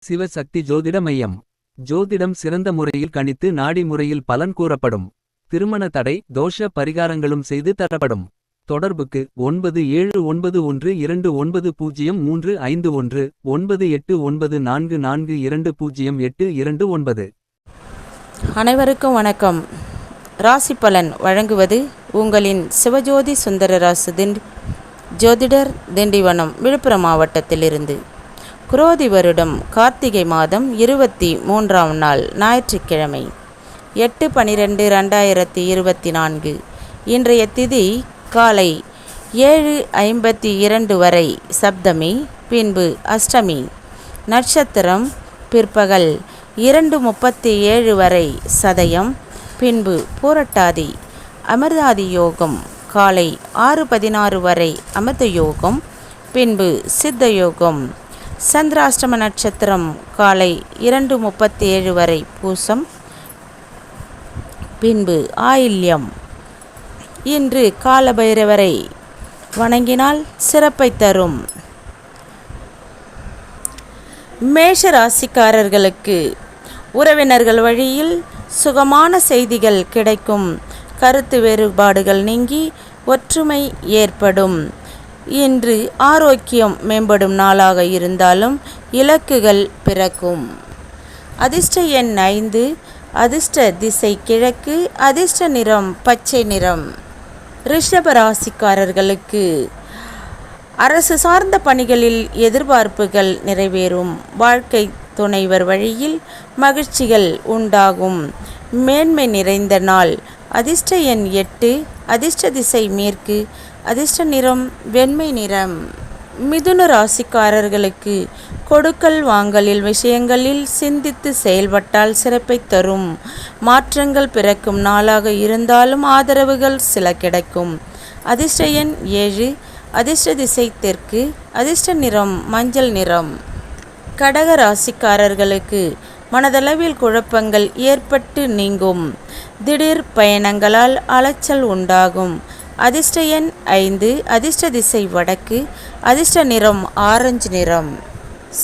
சிவசக்தி ஜோதிட மையம். ஜோதிடம் சிறந்த முறையில் கணித்து நாடி முறையில் பலன் கூறப்படும். திருமண தடை தோஷ பரிகாரங்களும் செய்து தரப்படும். தொடர்புக்கு 9712290351 9894420829. அனைவருக்கும் வணக்கம். ராசி பலன் வழங்குவது உங்களின் சிவஜோதி சுந்தரராசு ஜோதிடர், திண்டிவனம், விழுப்புரம் மாவட்டத்திலிருந்து. குரோதி வருடம் கார்த்திகை மாதம் 23ஆம் நாள் ஞாயிற்றுக்கிழமை 8/12/2024. இன்றைய திதி காலை 7:52 வரை சப்தமி, பின்பு அஷ்டமி. நட்சத்திரம் பிற்பகல் 2:37 வரை சதயம், பின்பு பூரட்டாதி. அமிர்தாதி யோகம் காலை 6:16 வரை அமிர்த யோகம், பின்பு சித்த யோகம். சந்திராஷ்டம நட்சத்திரம் காலை 2:37 வரை பூசம், பின்பு ஆயில்யம். இன்று காலபைரவரை வணங்கினால் சிறப்பை தரும். மேஷ ராசிக்காரர்களுக்கு உறவினர்கள் வழியில் சுகமான செய்திகள் கிடைக்கும். கருத்து வேறுபாடுகள் நீங்கி ஒற்றுமை ஏற்படும். இன்று ஆரோக்கியம் மேம்படும் நாளாக இருந்தாலும் இலக்குகள் பிறக்கும். அதிர்ஷ்ட எண் 5. அதிர்ஷ்ட திசை கிழக்கு. அதிர்ஷ்ட நிறம் பச்சை நிறம். ரிஷப ராசிக்காரர்களுக்கு அரசு சார்ந்த பணிகளில் எதிர்பார்ப்புகள் நிறைவேறும். வாழ்க்கை துணைவர் வழியில் மகிழ்ச்சிகள் உண்டாகும். மேன்மை நிறைந்த நாள். அதிர்ஷ்ட எண் 8. அதிர்ஷ்ட திசை மேற்கு. அதிர்ஷ்ட நிறம் வெண்மை நிறம். மிதுன ராசிக்காரர்களுக்கு கொடுக்கல் வாங்கலில் விஷயங்களில் சிந்தித்து செயல்பட்டால் சிறப்பை தரும். மாற்றங்கள் பிறக்கும் நாளாக இருந்தாலும் ஆதரவுகள் சில கிடைக்கும். அதிர்ஷ்ட எண் 7. அதிர்ஷ்ட திசை தெற்கு. அதிர்ஷ்ட நிறம் மஞ்சள் நிறம். கடக ராசிக்காரர்களுக்கு மனதளவில் குழப்பங்கள் ஏற்பட்டு நீங்கும். திடீர் பயணங்களால் அலைச்சல் உண்டாகும். அதிர்ஷ்ட எண் 5. அதிர்ஷ்ட திசை வடக்கு. அதிர்ஷ்ட நிறம் ஆரஞ்சு நிறம்.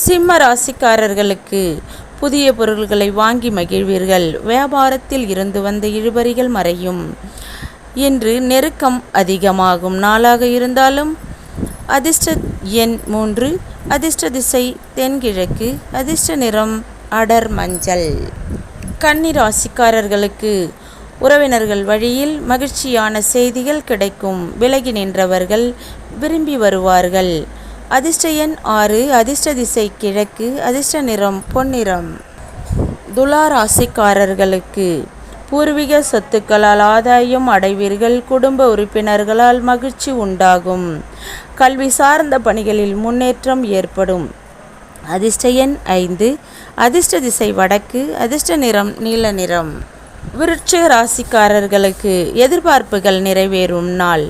சிம்ம ராசிக்காரர்களுக்கு புதிய பொருட்களை வாங்கி மகிழ்வீர்கள். வியாபாரத்தில் இருந்து வந்த இழுபறிகள் மறையும். இன்று நெருக்கம் அதிகமாகும் நாளாக இருந்தாலும் அதிர்ஷ்ட எண் 3. அதிர்ஷ்ட திசை தென்கிழக்கு. அதிர்ஷ்ட நிறம் அடர் மஞ்சள். கன்னி ராசிக்காரர்களுக்கு உறவினர்கள் வழியில் மகிழ்ச்சியான செய்திகள் கிடைக்கும். விலகி நின்றவர்கள் விரும்பி வருவார்கள். அதிர்ஷ்ட எண் 6. அதிர்ஷ்ட திசை கிழக்கு. அதிர்ஷ்ட நிறம் பொன்னிறம். துலா ராசிக்காரர்களுக்கு பூர்வீக சொத்துக்களால் ஆதாயம் அடைவீர்கள். குடும்ப உறுப்பினர்களால் மகிழ்ச்சி உண்டாகும். கல்வி சார்ந்த பணிகளில் முன்னேற்றம் ஏற்படும். அதிர்ஷ்ட எண் 5. அதிர்ஷ்ட திசை வடக்கு. அதிர்ஷ்ட நிறம் நீல நிறம். விருச்சிக ராசிக்காரர்களுக்கு எதிர்பார்ப்புகள் நிறைவேறும் நாள்.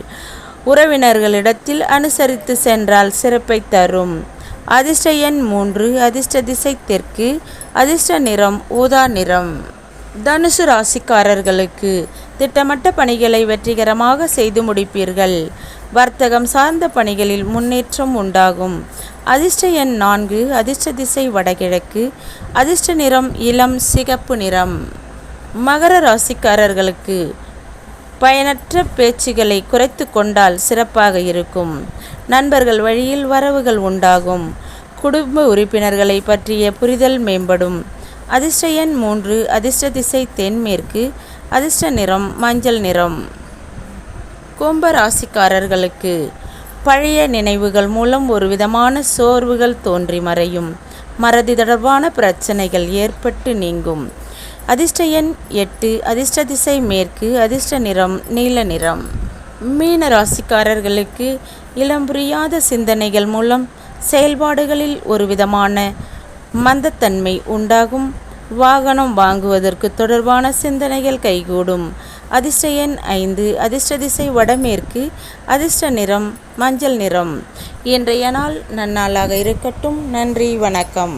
உறவினர்களிடத்தில் அனுசரித்து சென்றால் சிறப்பை தரும். அதிர்ஷ்ட எண் 3. அதிர்ஷ்ட திசை தெற்கு. அதிர்ஷ்ட நிறம் ஊதா நிறம். தனுசு ராசிக்காரர்களுக்கு திட்டமிட்ட பணிகளை வெற்றிகரமாக செய்து முடிப்பீர்கள். வர்த்தகம் சார்ந்த பணிகளில் முன்னேற்றம் உண்டாகும். அதிர்ஷ்ட எண் 4. அதிர்ஷ்ட திசை வடகிழக்கு. அதிர்ஷ்ட நிறம் இளம் சிகப்பு நிறம். மகர ராசிக்காரர்களுக்கு பயனற்ற பேச்சுகளை குறைத்து கொண்டால் சிறப்பாக இருக்கும். நண்பர்கள் வழியில் வரவுகள் உண்டாகும். குடும்ப உறுப்பினர்களை பற்றிய புரிதல் மேம்படும். அதிர்ஷ்ட எண் 3. அதிர்ஷ்ட திசை தென்மேற்கு. அதிர்ஷ்ட நிறம் மஞ்சள் நிறம். கும்ப ராசிக்காரர்களுக்கு பழைய நினைவுகள் மூலம் ஒரு விதமான சோர்வுகள் தோன்றி மறையும். மறதி தொடர்பான பிரச்சனைகள் ஏற்பட்டு நீங்கும். அதிர்ஷ்ட எண் 8. அதிர்ஷ்ட திசை மேற்கு. அதிர்ஷ்ட நிறம் நீல நிறம். மீன ராசிக்காரர்களுக்கு இளம் புரியாத சிந்தனைகள் மூலம் செயல்பாடுகளில் ஒரு விதமான மந்தத்தன்மை உண்டாகும். வாகனம் வாங்குவதற்கு தொடர்பான சிந்தனைகள் கைகூடும். அதிர்ஷ்ட எண் 5. அதிர்ஷ்ட திசை வடமேற்கு. அதிர்ஷ்ட நிறம் மஞ்சள் நிறம். இன்றைய நாள் நன்னாளாக இருக்கட்டும். நன்றி, வணக்கம்.